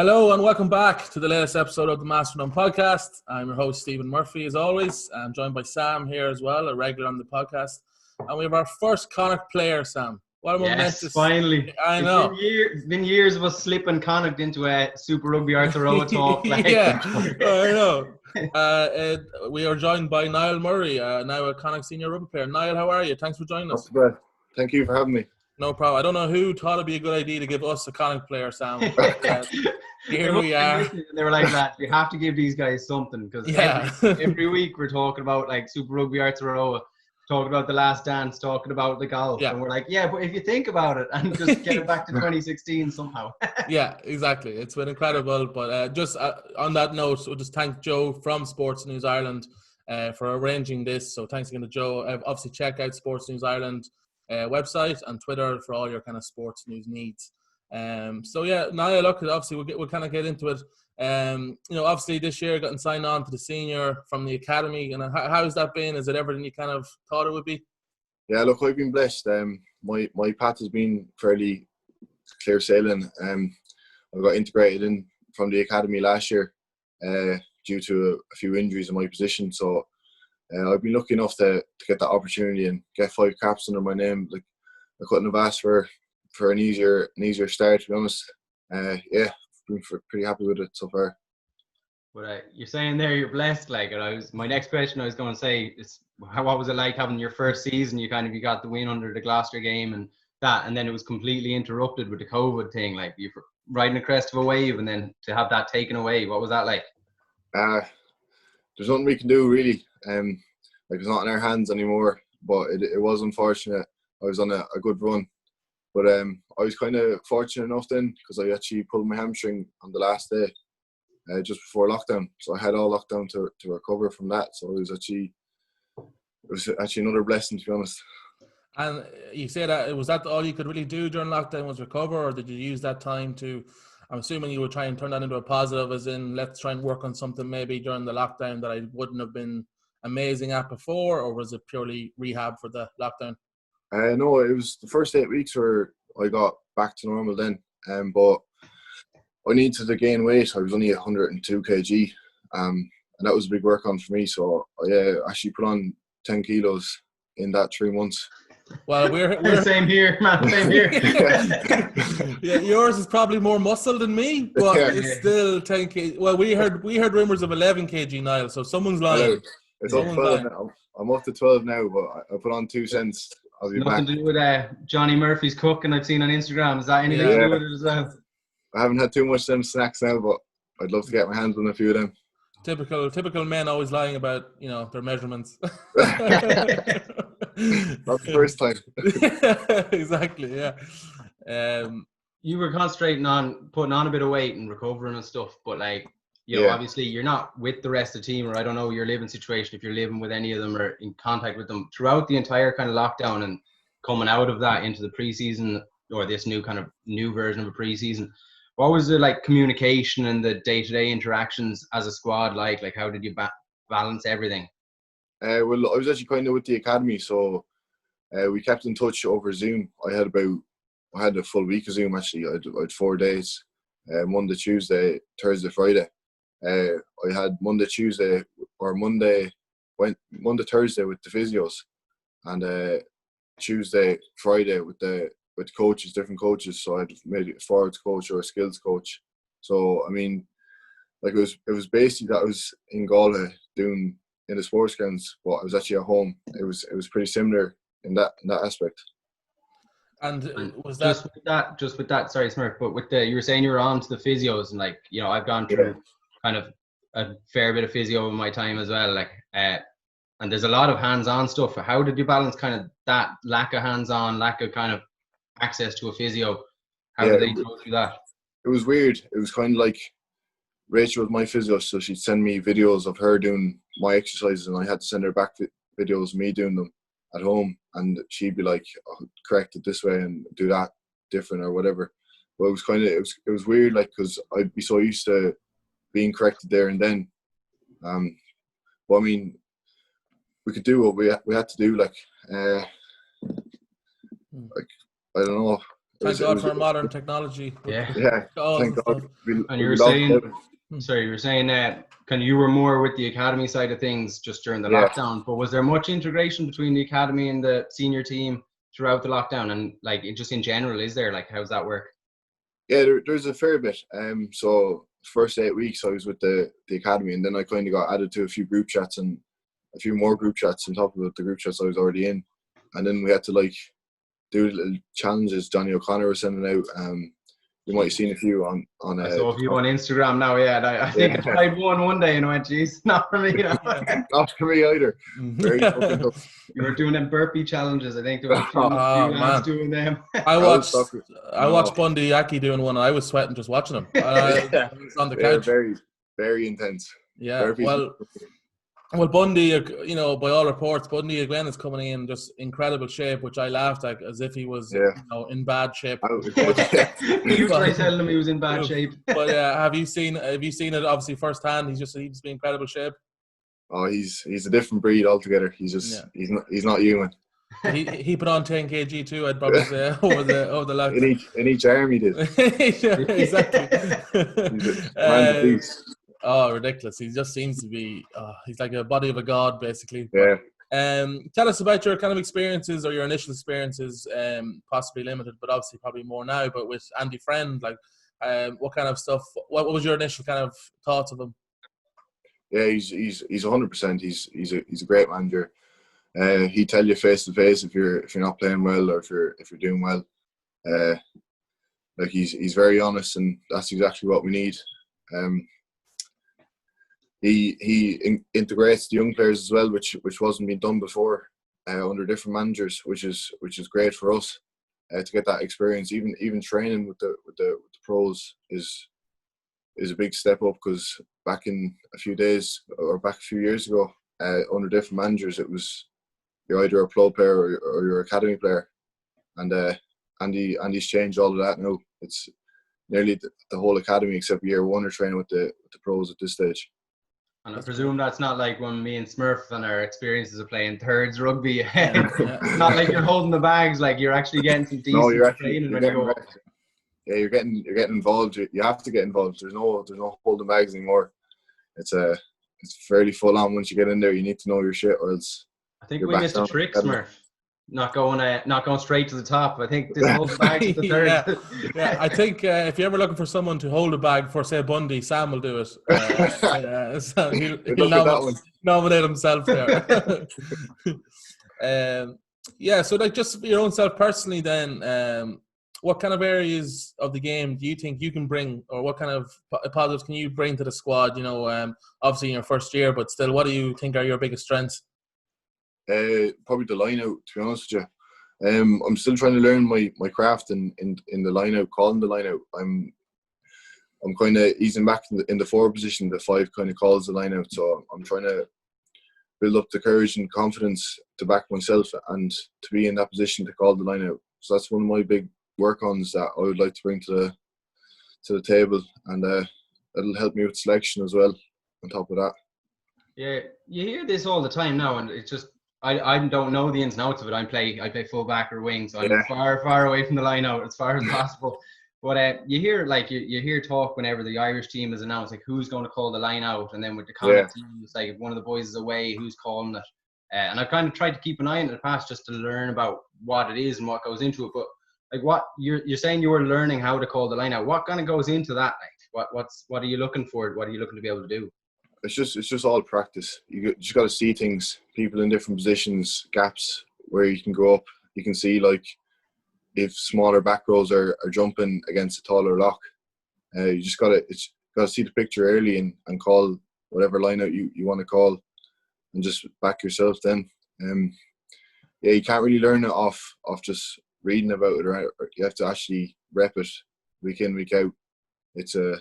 Hello and welcome back to the latest episode of the Masterdom podcast. I'm your host, Stephen Murphy, as always. I'm joined by Sam here as well, a regular on the podcast. And we have our first Connacht player, Sam. What a momentous... Finally. I know. It's been years of us slipping Connacht into a Super Rugby Aotearoa talk. Yeah, I know. We are joined by Niall Murray, now a Connacht senior rugby player. Niall, how are you? Thanks for joining us. Not bad. Thank you for having me. No problem. I don't know who thought it'd be a good idea to give us a Connacht player, Sam. But, here we are. They were like, lads, we have to give these guys something because every week we're talking about like Super Rugby Aotearoa, talking about the Last Dance, talking about the golf, and we're like, but if you think about it and just get it back to 2016 somehow. Yeah, exactly. It's been incredible. But just on that note, we'll just thank Joe from Sports News Ireland for arranging this. So thanks again to Joe. Obviously, check out Sports News Ireland website and Twitter for all your kind of sports news needs. Now look, obviously we'll kind of get into it. Obviously this year getting signed on to the senior from the academy, and how's that been? Is it everything you kind of thought it would be? Yeah, look, I've been blessed. My path has been fairly clear sailing. I got integrated in from the academy last year due to a few injuries in my position. So I've been lucky enough to get that opportunity and get 5 caps under my name. Like, I couldn't have asked for an easier start, to be honest. Been pretty happy with it so far. But you're saying there you're blessed, like, and my next question I was going to say is, what was it like having your first season? You got the win under the Gloucester game and then it was completely interrupted with the COVID thing. Like, you're riding the crest of a wave, and then to have that taken away, what was that like? There's nothing we can do really. It's not in our hands anymore. But it was unfortunate. I was on a good run. But I was kind of fortunate enough then, because I actually pulled my hamstring on the last day, just before lockdown. So I had all lockdown to recover from that. So it was actually another blessing, to be honest. And you say that, was that all you could really do during lockdown, was recover, or did you use that time to, I'm assuming you would try and turn that into a positive, as in, let's try and work on something maybe during the lockdown that I wouldn't have been amazing at before, or was it purely rehab for the lockdown? No, it was the first 8 weeks where I got back to normal then. But I needed to gain weight. I was only 102 kg. And that was a big work on for me. So I actually put on 10 kilos in that 3 months. Well, we're same here, man. Same here. Yeah, yours is probably more muscle than me, but it's still 10 kg. Well, we heard rumors of 11 kg, Niall. So someone's lying. It's up 12 now. I'm up to 12 now, but I put on 2 cents. I'll be Nothing back. to do with Johnny Murphy's cooking I've seen on Instagram. Is that anything to do with it as well? I haven't had too much of them snacks now, but I'd love to get my hands on a few of them. Typical men always lying about, their measurements. Not the first time. Exactly, yeah. You were concentrating on putting on a bit of weight and recovering and stuff, but obviously you're not with the rest of the team, or I don't know your living situation, if you're living with any of them or in contact with them throughout the entire kind of lockdown and coming out of that into the preseason, or this new version of a preseason. What was the communication and the day-to-day interactions as a squad like? Like, how did you balance everything? Well, I was actually kind of with the academy, so we kept in touch over Zoom. I had a full week of Zoom actually. I had 4 days, Monday, Tuesday, Thursday, Friday. I had Monday, Thursday with the physios, and Tuesday, Friday with coaches, different coaches. So I had maybe a forwards coach or a skills coach. So I mean, it was basically that I was in Galway doing in the sports grounds, but I was actually at home. It was pretty similar in that aspect. And was that just with that? Sorry, Smurf, but you were saying you were on to the physios, and I've gone through kind of a fair bit of physio in my time as well. And there's a lot of hands-on stuff. How did you balance kind of that lack of hands-on, lack of kind of access to a physio? How did they go through that? It was weird. It was kind of like Rachel was my physio, so she'd send me videos of her doing my exercises, and I had to send her back videos of me doing them at home, and she'd be like, oh, correct it this way and do that different or whatever. But it was kind of it was weird, because I'd be so used to being corrected there and then. But I mean, we could do what we had to do. I don't know. Thank God for modern technology. Yeah. Thank God. And you were saying, sorry, you were saying that you were more with the academy side of things just during the lockdown, but was there much integration between the academy and the senior team throughout the lockdown, and like just in general, is there, like, how's that work? Yeah, there's a fair bit. So first 8 weeks I was with the academy, and then I kind of got added to a few group chats and a few more group chats on top of the group chats I was already in, and then we had to like do little challenges Johnny O'Connor was sending out. You might have seen a few on I saw a few on Instagram now, I think I tried one day and I went, geez, not for me. Not for me either. Very fucking tough. You were doing them burpee challenges. I think there was a few lads doing them. I watched Bundy Aki doing one, and I was sweating just watching him. I was on the couch. Very, very intense. Yeah, burpees. Well, Bundy, by all reports, Bundy again is coming in just incredible shape, which I laughed at as if he was, in bad shape. You tried telling him he was in bad shape. But have you seen it obviously firsthand? He's just in incredible shape. Oh, he's a different breed altogether. He's just he's not human. He put on 10 kg too, I'd probably say, over the lockdown. In each arm he did. Exactly. Oh, ridiculous. He just seems to be, he's like a body of a god, basically. Yeah. Tell us about your kind of experiences, or your initial experiences, possibly limited, but obviously probably more now, but with Andy Friend, like, what kind of stuff, what was your initial kind of thoughts of him? Yeah, he's 100%. He's a great manager. He tell you face to face if you're not playing well, or if you're doing well. Like he's very honest, and that's exactly what we need. He integrates the young players as well, which wasn't being done before under different managers, which is great for us to get that experience. Even training with the pros is a big step up, because back a few years ago, under different managers, it was you're either a pro player or you're an academy player, and Andy's changed all of that now. It's nearly the whole academy except year one are training with the pros at this stage. And I presume that's not like when me and Smurf and our experiences of playing thirds rugby. It's not like you're holding the bags, like you're actually getting some decent training when you go. Yeah, you're getting involved. You have to get involved. There's no holding bags anymore. It's fairly full on once you get in there. You need to know your shit, or else. I think we missed a trick, Smurf. Not going straight to the top. I think this whole bag is the third. Yeah, I think if you're ever looking for someone to hold a bag for, say, Bundy, Sam will do it. So he'll nominate himself there. So like just your own self personally then, what kind of areas of the game do you think you can bring, or what kind of positives can you bring to the squad? Obviously in your first year, but still, what do you think are your biggest strengths? Probably the line out, to be honest with you. I'm still trying to learn my craft in the line out, calling the line out. I'm kind of easing back in the forward position. The 5 kind of calls the line out, so I'm trying to build up the courage and confidence to back myself and to be in that position to call the line out. So that's one of my big work-ons that I would like to bring to the table, and it'll help me with selection as well on top of that. Yeah, you hear this all the time now, and it's just I don't know the ins and outs of it. I play full back or wing, so I'm far away from the line out as far as possible. But you hear you hear talk whenever the Irish team is announced, like who's going to call the line out, and then with the Connacht team, it's like if one of the boys is away, who's calling it. And I've kind of tried to keep an eye on it in the past just to learn about what it is and what goes into it. But like what you're saying, you're learning how to call the line out. What kind of goes into that? Like what are you looking for? What are you looking to be able to do? It's just all practice. You just got to see things, people in different positions, gaps where you can go up. You can see like if smaller back rows are jumping against a taller lock. You just got to see the picture early and call whatever line out you want to call, and just back yourself then. You can't really learn it off just reading about it, or you have to actually rep it week in, week out. It's a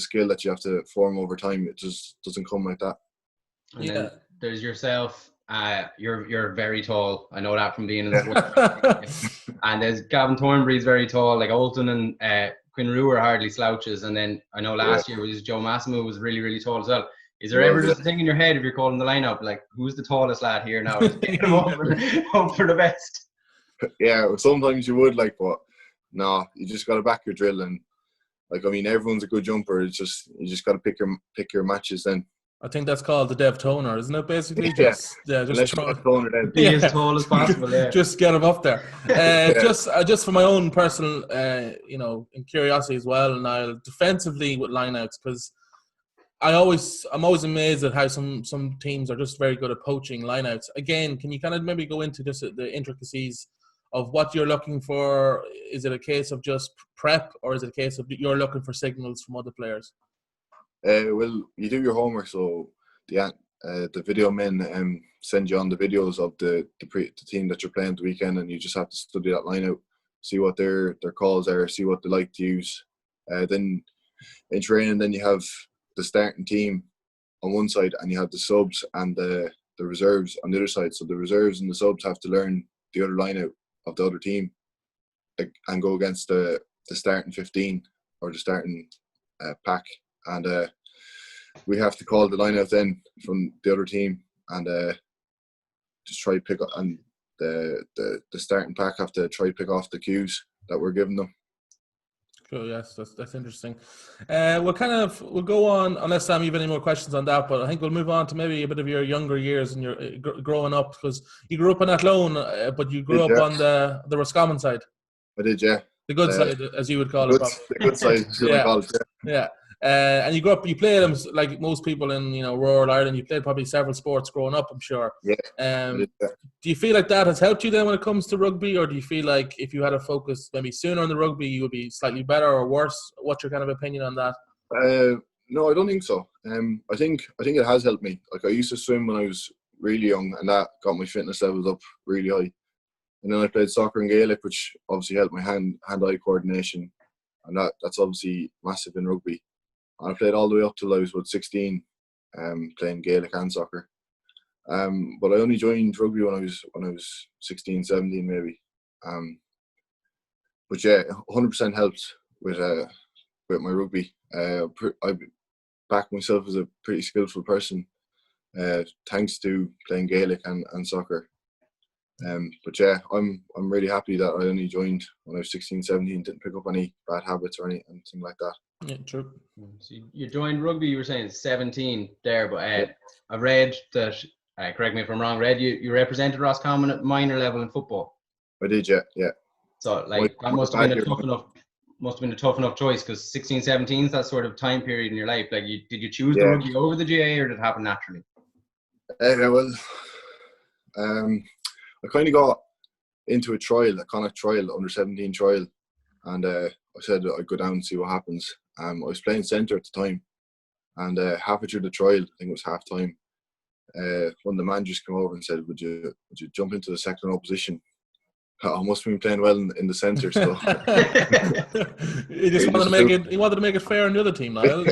skill that you have to form over time. It just doesn't come like that. And then there's yourself. You're very tall. I know that from being in the And there's Gavin Thornbury's very tall. Like Olton and Quinn Rue are hardly slouches. And then I know last year was Joe Massimo was really, really tall as well. Is there ever just a thing in your head if you're calling the lineup, like who's the tallest lad here now? Just pick him up and hope for the best. Yeah, sometimes you would, like, but No, you just got to back your drill, and like, I mean, everyone's a good jumper. It's just, you just got to pick your matches then. I think that's called the dev toner, isn't it? Basically, Yeah. just Toner then. Be as tall as possible. Yeah. Just get him up there. Yeah. Just for my own personal, in curiosity as well, Niall, defensively with lineouts, because I'm always amazed at how some teams are just very good at poaching lineouts. Again, can you kind of maybe go into just the intricacies of what you're looking for? Is it a case of just prep, or is it a case of you're looking for signals from other players? Well, you do your homework, so the video men send you on the videos of the team that you're playing the weekend, and you just have to study that line out, see what their calls are, see what they like to use. Then in training, then you have the starting team on one side, and you have the subs and the reserves on the other side. So the reserves and the subs have to learn the other line out of the other team, and go against the starting 15 or the starting pack. And we have to call the line out then from the other team, and just try to pick up, and the starting pack have to try to pick off the cues that we're giving them. Cool. Yes, that's interesting. We'll go on, unless Sam, you have any more questions on that, but I think we'll move on to maybe a bit of your younger years and your growing up, because you grew up in Athlone, but you grew up on the Roscommon side. I did, yeah. The good side, as you would call it. The good side, yeah. And you grew up, you played them like most people in rural Ireland. You played probably several sports growing up, I'm sure. Yeah. Do you feel like that has helped you then when it comes to rugby, or do you feel like if you had a focus maybe sooner on the rugby, you would be slightly better or worse? What's your kind of opinion on that? No, I don't think so. I think it has helped me. Like, I used to swim when I was really young, and that got my fitness levels up really high. And then I played soccer and Gaelic, which obviously helped my hand-eye coordination, and that's obviously massive in rugby. I played all the way up till I was about 16, playing Gaelic and soccer. But I only joined rugby when I was 16, 17 maybe. But yeah, 100% helped with my rugby. I back myself as a pretty skillful person, thanks to playing Gaelic and soccer. But yeah, I'm really happy that I only joined when I was 16, 17, didn't pick up any bad habits or anything like that. Yeah, true. So you joined rugby, you were saying 17 there, but I read that, correct me if I'm wrong, you represented Roscommon at minor level in football. I did, yeah. So that must have been a tough enough choice, because 16, 17 is that sort of time period in your life. Like, did you choose the rugby over the GA, or did it happen naturally? I kind of got into a Connacht trial, under 17 trial, and I said I'd go down and see what happens. I was playing centre at the time, and halfway through the trial, I think it was half time, one of the managers came over and said, would you jump into the second row position? I must have been playing well in the centre, so he wanted to make it fair on the other team, Niall,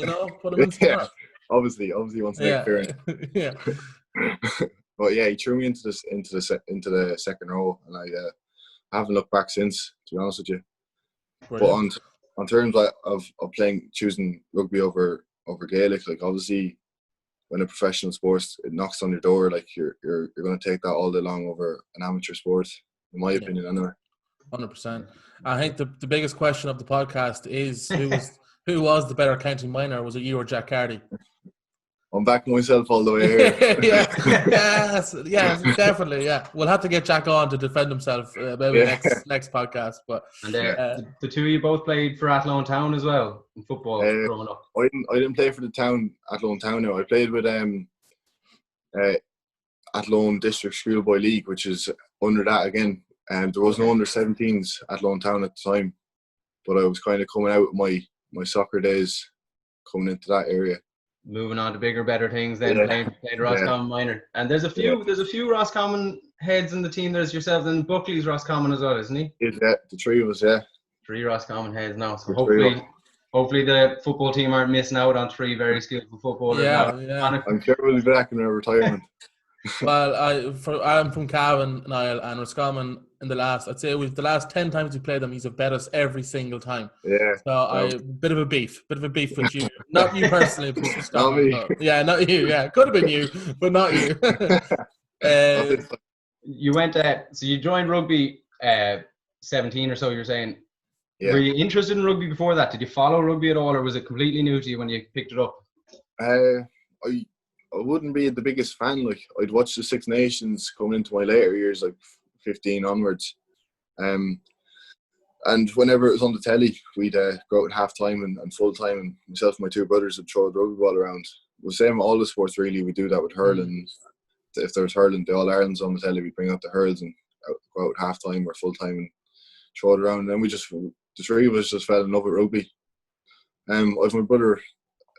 put him in smart. Obviously he wants to make it fair. Yeah. But yeah, he threw me into the second row, and I haven't looked back since, to be honest with you. Brilliant. But on terms of choosing rugby over Gaelic, like, obviously when a professional sport, it knocks on your door, like you're going to take that all day long over an amateur sport, in my opinion, anyway. 100%. I think the biggest question of the podcast is who was the better county minor? Was it you or Jack Carty? I'm backing myself all the way here. Yes, definitely. Yeah, we'll have to get Jack on to defend himself maybe next podcast. But the two of you both played for Athlone Town as well in football growing up. I didn't play for the town, Athlone Town. Now I played with Athlone District Schoolboy League, which is under that again. And there was no under 17s Athlone Town at the time, but I was kind of coming out of my soccer days, coming into that area. Moving on to bigger, better things then, playing Roscommon minor. And there's a few Roscommon heads in the team. There's yourself and Buckley's Roscommon as well, isn't he? Yeah, the three of us, yeah. 3 Roscommon heads now. So hopefully the football team aren't missing out on 3 very skillful footballers. Yeah. I'm sure we'll be back in our retirement. Well, I'm from Cavan, Niall, and Roscommon in the last 10 times we played them, he's bet us every single time. Yeah. So bit of a beef with you. Not you personally, but not me. Yeah, not you. Yeah, could have been you, but not you. You went so you joined rugby 17 or so, you're saying. Yeah. Were you interested in rugby before that? Did you follow rugby at all, or was it completely new to you when you picked it up? I wouldn't be the biggest fan. Like, I'd watch the Six Nations coming into my later years, like 15 onwards. And whenever it was on the telly, we'd go out at half time and full time, and myself and my two brothers would throw the rugby ball around. It was the same with all the sports, really. We do that with hurling. If there was hurling, the All Ireland's on the telly, we'd bring out the hurls and go out at half time or full time and throw it around. And then the three of us just fell in love with rugby. I have my brother,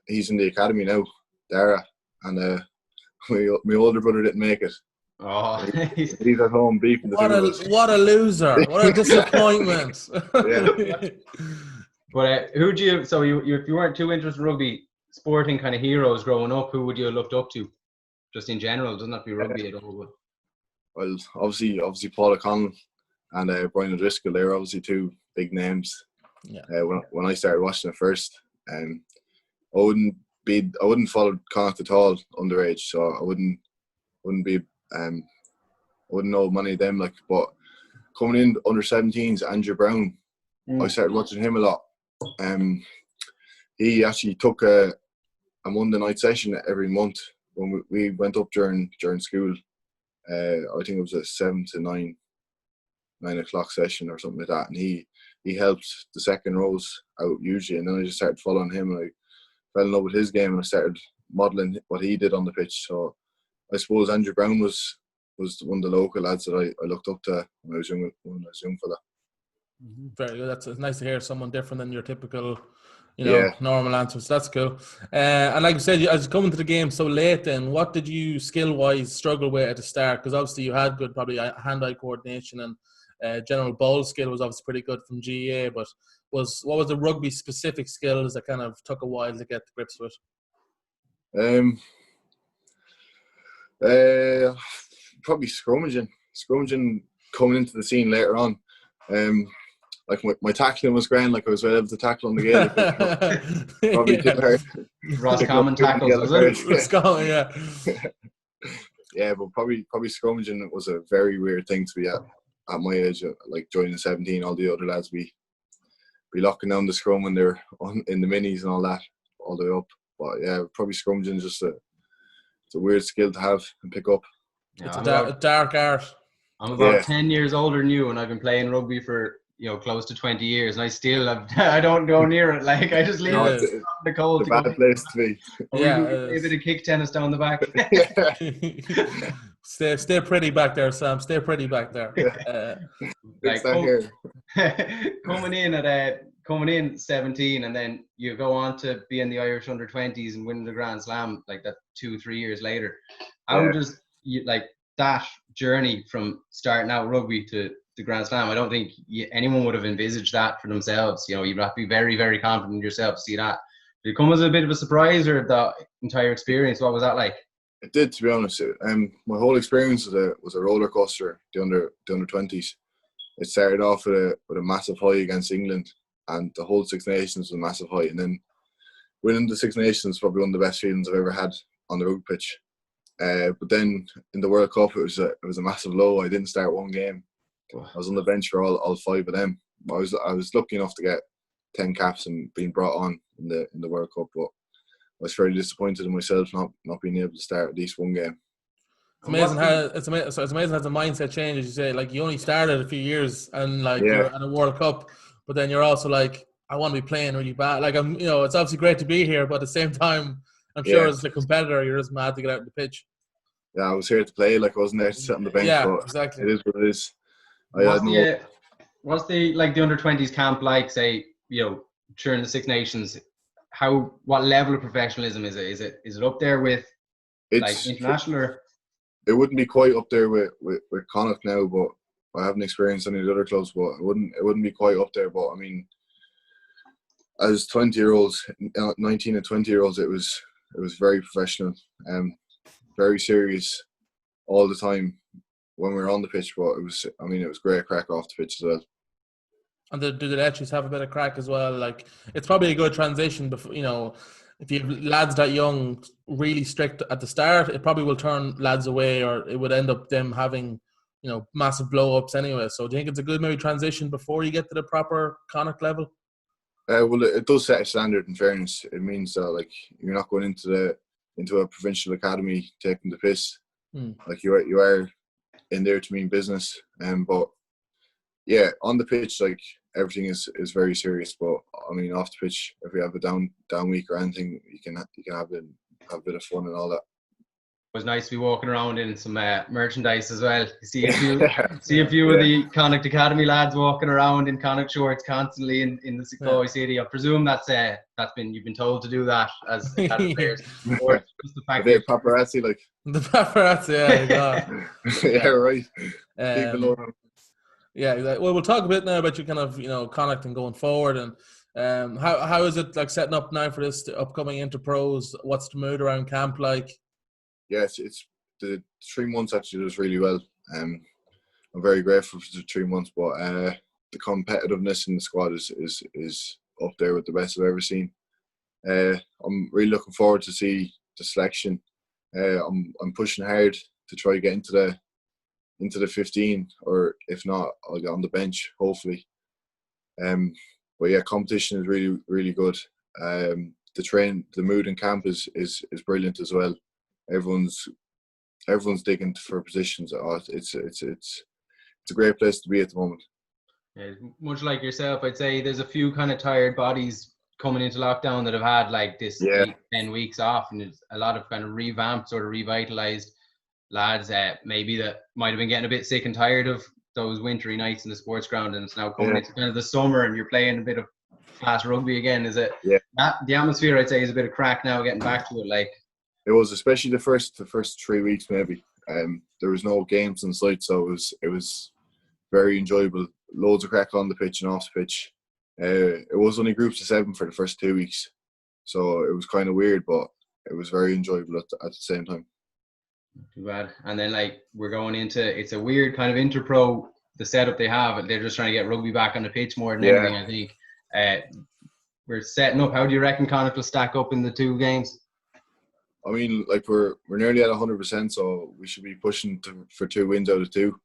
he's in the academy now, Dara, and my older brother didn't make it. Oh, he's at home beefing the what a loser! What a disappointment! Yeah. But who do you? So if you weren't too interested in rugby, sporting kind of heroes growing up, who would you have looked up to? Just in general, it doesn't have to be rugby at all. But. Well, obviously Paul O'Connell and Brian O'Driscoll, they're obviously two big names. Yeah. When I started watching it first, I wouldn't follow Connacht at all underage, so I wouldn't know many of them. Like, but coming in under 17s, Andrew Brown, I started watching him a lot. He actually took a Monday night session every month when we went up during school. I think it was a 7 to 9 o'clock session or something like that, and he helped the second rows out usually, and then I just started following him, and I fell in love with his game, and I started modelling what he did on the pitch. So I suppose Andrew Brown was one of the local lads that I looked up to when I was young fella. Very good. It's nice to hear someone different than your typical, Yeah. normal answers. That's cool. And like you said, as you come into the game so late, then what did you skill-wise struggle with at the start? Because obviously you had good probably hand-eye coordination, and general ball skill was obviously pretty good from GA. But what was the rugby-specific skills that kind of took a while to get to grips with? Probably scrummaging coming into the scene later on. Like my tackling was grand. Like I was able to tackle on the game. Probably too hard. Roscommon tackles, was it? Roscommon, yeah. Yeah, but probably scrummaging was a very weird thing to be at my age. Like joining 17, all the other lads be locking down the scrum when they're in the minis and all that, all the way up. But yeah, probably scrummaging is just it's a weird skill to have and pick up. Yeah, it's a dark art. I'm about 10 years older than you, and I've been playing rugby for close to 20 years, and I still I don't go near it. Like, I just leave it in the cold. It's a bad place to be. Yeah, a bit of kick tennis down the back. Stay pretty back there, Sam. Stay pretty back there. Coming in 17, and then you go on to be in the Irish under-20s and win the Grand Slam like that 2-3 years later. How does that journey from starting out rugby to the Grand Slam? I don't think anyone would have envisaged that for themselves. You'd have to be very, very confident in yourself to see that. Did it come as a bit of a surprise, or the entire experience? What was that like? It did, to be honest. My whole experience was a roller coaster. The under 20s. It started off with a massive high against England, and the whole Six Nations was a massive high. And then winning the Six Nations was probably one of the best feelings I've ever had on the rugby pitch. But then in the World Cup, it was a massive low. I didn't start one game. I was on the bench for all 5 of them. I was lucky enough to get 10 caps and being brought on in the World Cup, but I was fairly disappointed in myself not being able to start at least one game. It's amazing how the mindset changes. You say, like, you only started a few years and you're at a World Cup, but then you're also like, I want to be playing really bad. Like, it's obviously great to be here, but at the same time, I'm sure as a competitor, you're just mad to get out of the pitch. Yeah, I was here to play. Like, I wasn't there to sit on the bench. Yeah, but exactly. It is what it is. What's the under-20s camp like? Say, during the Six Nations, what level of professionalism is it? Is it up there with international? Or? It wouldn't be quite up there with Connacht now, but I haven't experienced any of the other clubs. But it wouldn't be quite up there. But I mean, as 20-year-olds, 19 and 20-year-olds, it was very professional, very serious all the time when we were on the pitch. But it was great crack off the pitch as well. And do the Letchies have a bit of crack as well? Like, it's probably a good transition. Before, if you have lads that young, really strict at the start, it probably will turn lads away, or it would end up them having massive blow-ups anyway. So do you think it's a good maybe transition before you get to the proper Connacht level? Well, it does set a standard. In fairness, it means that like you're not going into a provincial academy taking the piss. Like you are in there to mean business. But yeah, on the pitch, like everything is very serious. But I mean, off the pitch, if we have a down week or anything, you can have a bit of fun and all that. It was nice to be walking around in some merchandise as well. You see a few of the Connacht Academy lads walking around in Connacht shorts constantly in the Sequoia City. I presume you've been told to do that as Academy players. Or just the fact that paparazzi, like the paparazzi, yeah, right. Well, we'll talk a bit now about your kind of Connacht and going forward, and how is it like setting up now for this upcoming Interpros? What's the mood around camp like? Yes, it's the 3 months actually does really well. I'm very grateful for the 3 months, but the competitiveness in the squad is up there with the best I've ever seen. I'm really looking forward to see the selection. I'm pushing hard to try to get into the 15, or if not, I'll get on the bench hopefully. But yeah, competition is really, really good. The mood in camp is brilliant as well. Everyone's digging for positions. It's a great place to be at the moment. Yeah, much like yourself, I'd say there's a few kind of tired bodies coming into lockdown that have had like this 8-10 weeks off, and there's a lot of kind of revamped, sort of revitalized lads maybe that might have been getting a bit sick and tired of those wintry nights in the sports ground, and it's now coming into kind of the summer and you're playing a bit of fast rugby again. Is it the atmosphere, I'd say, is a bit of crack now getting back to it? Like it was, especially the first 3 weeks maybe. There was no games in sight, so it was very enjoyable. Loads of crack on the pitch and off the pitch. It was only groups of 7 for the first 2 weeks, so it was kind of weird, but it was very enjoyable at the same time. Too bad. And then like we're going into, it's a weird kind of Interpro, the setup they have. They're just trying to get rugby back on the pitch more than anything, I think. We're setting up. How do you reckon Connacht will stack up in the 2 games? I mean, like we're nearly at 100%, so we should be pushing for 2 wins out of 2.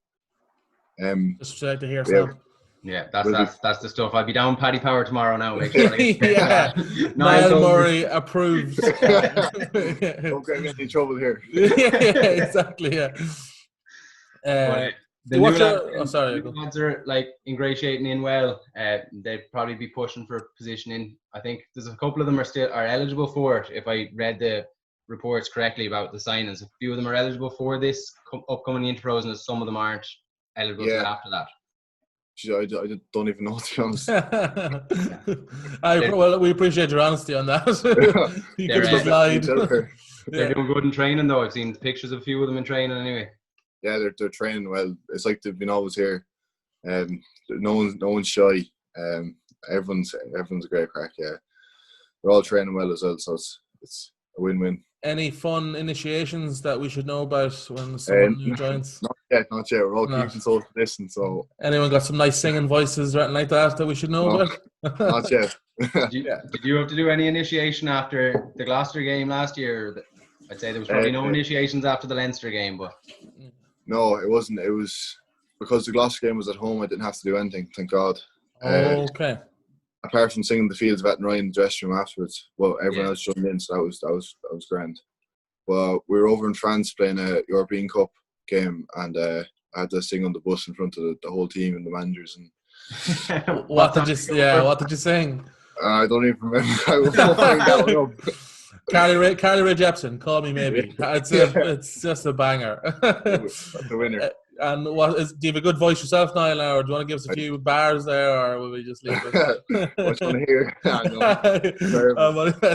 Just like to hear some. Yeah, that's the stuff. I'll be down Paddy Power tomorrow now. Make sure I get Niall Murray approved. Don't get me in any trouble here. Exactly. Yeah. The new lads are like ingratiating in well. They'd probably be pushing for a position in. I think there's a couple of them are eligible for it. If I read the reports correctly about the signings, a few of them are eligible for this upcoming Interpros, and some of them aren't eligible after that. I don't even know, to be honest. Well, we appreciate your honesty on that. You could have lied. They're doing good in training, though. I've seen pictures of a few of them in training anyway. Yeah, they're training well. It's like they've been always here. No one's shy. Everyone's a great crack. Yeah, they're all training well as well, so it's a win-win. Any fun initiations that we should know about when someone new joins? Not yet. We're all keeping social distance. So, anyone got some nice singing voices or anything like that we should know about? Not yet. Did you have to do any initiation after the Gloucester game last year? I'd say there was probably no initiations after the Leinster game, but no, it wasn't. It was because the Gloucester game was at home. I didn't have to do anything. Thank God. Okay. Apart from singing the Fields of Athenry in the dressing room afterwards, well, everyone else joined in, so that was grand. Well, we were over in France playing a European Cup game, and I had to sing on the bus in front of the whole team and the managers. And what did you sing? I don't even remember. I was that one up. Carly Rae Jepsen, Call Me Maybe. It's just a banger. That's the winner. And do you have a good voice yourself, Niall, or do you want to give us a few bars there, or will we just leave it? What you want to hear?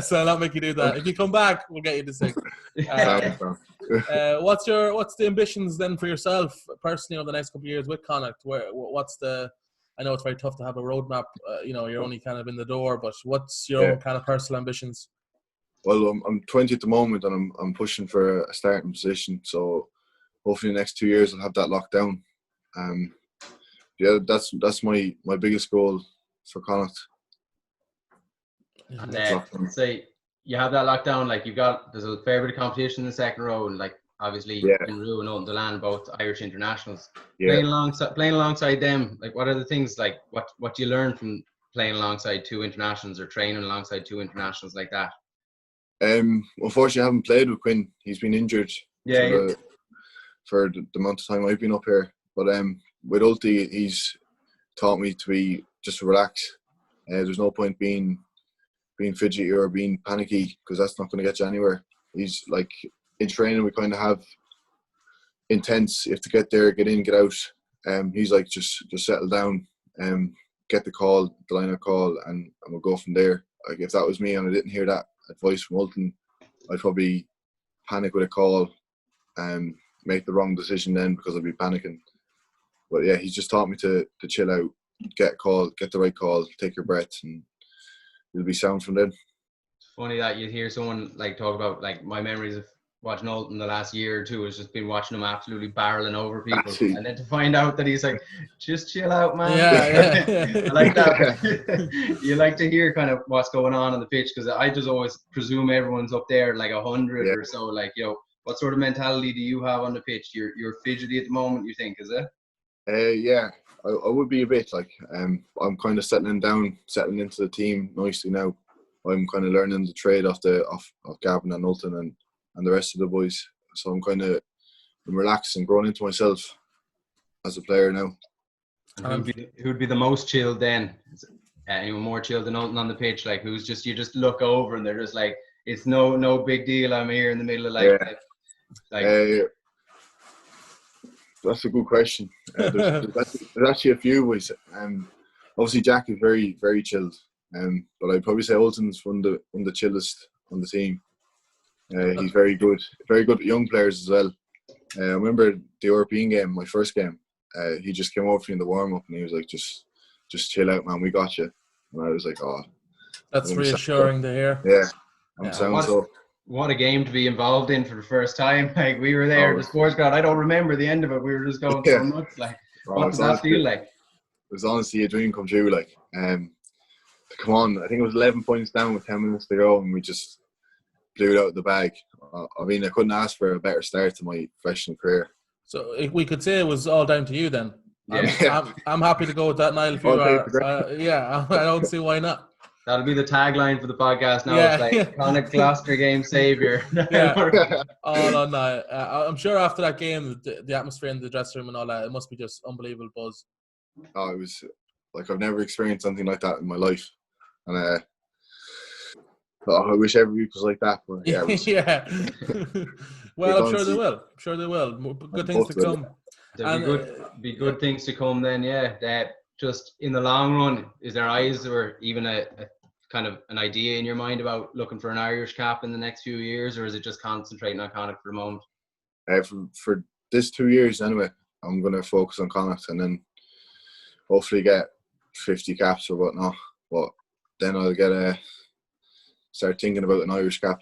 So I'll not make you do that. If you come back, we'll get you to sing. What's the ambitions then for yourself personally over the next couple of years with Connacht? I know it's very tough to have a roadmap. You're only kind of in the door, but what's your own kind of personal ambitions? Well, I'm 20 at the moment, and I'm pushing for a starting position. So hopefully, in the next 2 years, I'll have that locked down. That's my biggest goal for Connacht. And say you have that locked down. Like there's a fair bit of competition in the second row, and like obviously Yeah. in Rue and out in the land, both Irish internationals. Yeah. Playing alongside them, like what are the things like what do you learn from playing alongside two internationals or training alongside two internationals like that? Unfortunately, I haven't played with Quinn. He's been injured for the amount of time I've been up here. But with Ulti, he's taught me to be just relax. There's no point being fidgety or being panicky, because that's not going to get you anywhere. He's like, in training we kind of have intense. You have to get there, get in, get out. He's like, just settle down, get the call, the line of call, and we'll go from there. Like, if that was me and I didn't hear that advice from Ulton, I'd probably panic with a call and make the wrong decision then, because I'd be panicking. But yeah, he's just taught me to chill out, get a call, get the right call, take your breath, and you'll be sound from then. It's funny that you hear someone like talk about, like, my memories of watching Ulton the last year or two has just been watching him absolutely barreling over people. Actually, and then to find out that he's like, just chill out, man. Yeah. I like that. You like to hear kind of what's going on the pitch, because I just always presume everyone's up there like 100 or so. Like, what sort of mentality do you have on the pitch? You're fidgety at the moment, you think, is it? Yeah, I would be a bit like, I'm kind of settling into the team nicely now. I'm kind of learning the trade off Gavin and Ulton and the rest of the boys. So I'm relaxed and growing into myself as a player now. And who'd be the most chilled then? Anyone more chilled than Ulton on the pitch? Like, you just look over and they're just like, it's no big deal. I'm here in the middle of That's a good question. There's actually a few boys. Obviously Jack is very, very chilled. But I'd probably say Ulton's one of the chillest on the team. He's very good with young players as well. I remember the European game, my first game. He just came over to me in the warm up and he was like, "Just chill out, man. We got you." And I was like, "Oh, that's reassuring to hear." Yeah, What a game to be involved in for the first time. Like, we were there at the sports ground. I don't remember the end of it. We were just going so nuts. Like, what did that feel like? It was honestly a dream come true. Like, come on, I think it was 11 points down with 10 minutes to go, and we just blew it out of the bag. I mean, I couldn't ask for a better start to my professional career. So we could say it was all down to you then. Yeah. I'm happy to go with that, Niall. If you are, yeah, I don't see why not. That'll be the tagline for the podcast now. Yeah. It's like, Connacht Gloucester game savior. Yeah. All on that. I'm sure after that game, the atmosphere in the dressing room and all that, it must be just unbelievable buzz. Oh, it was like, I've never experienced something like that in my life. And I wish every week was like that. But yeah. Yeah. Well, I'm sure they will. Good things to come. There'll be good things to come then, yeah. That just in the long run, is there eyes or even a kind of an idea in your mind about looking for an Irish cap in the next few years, or is it just concentrating on Connacht for the moment? For this 2 years anyway, I'm going to focus on Connacht and then hopefully get 50 caps or whatnot. But then I'll start thinking about an Irish cap.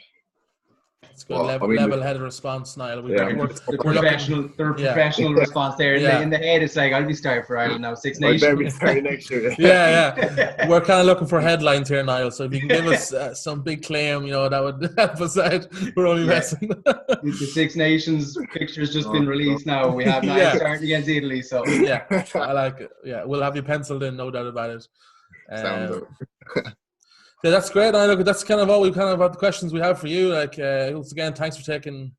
It's good. Level-headed response, Niall. The professional response there. In the head, it's like, I'll be starting for Ireland now. Six Nations. I'll be starting next year. Yeah. We're kind of looking for headlines here, Niall. So if you can give us some big claim, that would help us out. We're only messing. The Six Nations picture's just been released now. We have Niall starting against Italy. So yeah, I like it. Yeah, we'll have you penciled in, no doubt about it. Yeah, that's great. Look, that's kind of all we kind of about the questions we have for you. Like, once again, thanks for taking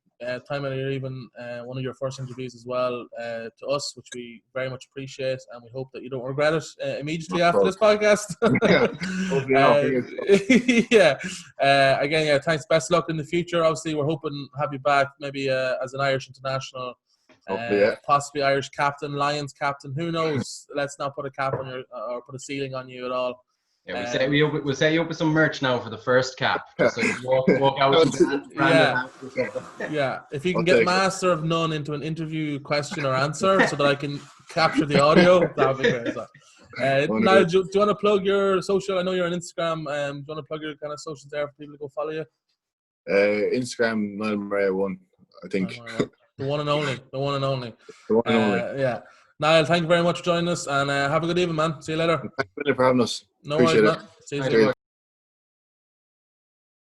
time out of even one of your first interviews as well to us, which we very much appreciate, and we hope that you don't regret it immediately after this podcast. Again, thanks. Best luck in the future. Obviously, we're hoping to have you back, maybe as an Irish international, possibly Irish captain, Lions captain. Who knows? Let's not put a cap on you or put a ceiling on you at all. Yeah, we'll set you up with some merch now for the first cap. Just so you walk out with some Yeah, if you can get Master of None into an interview question or answer so that I can capture the audio, that would be great. Now, do you want to plug your social? I know you're on Instagram. Do you want to plug your kind of socials there for people to go follow you? Instagram, Niall Murray 1, I think. The one and only. Yeah. Niall, thank you very much for joining us, and have a good evening, man. See you later. Thanks for having us. No worries, man. See you soon.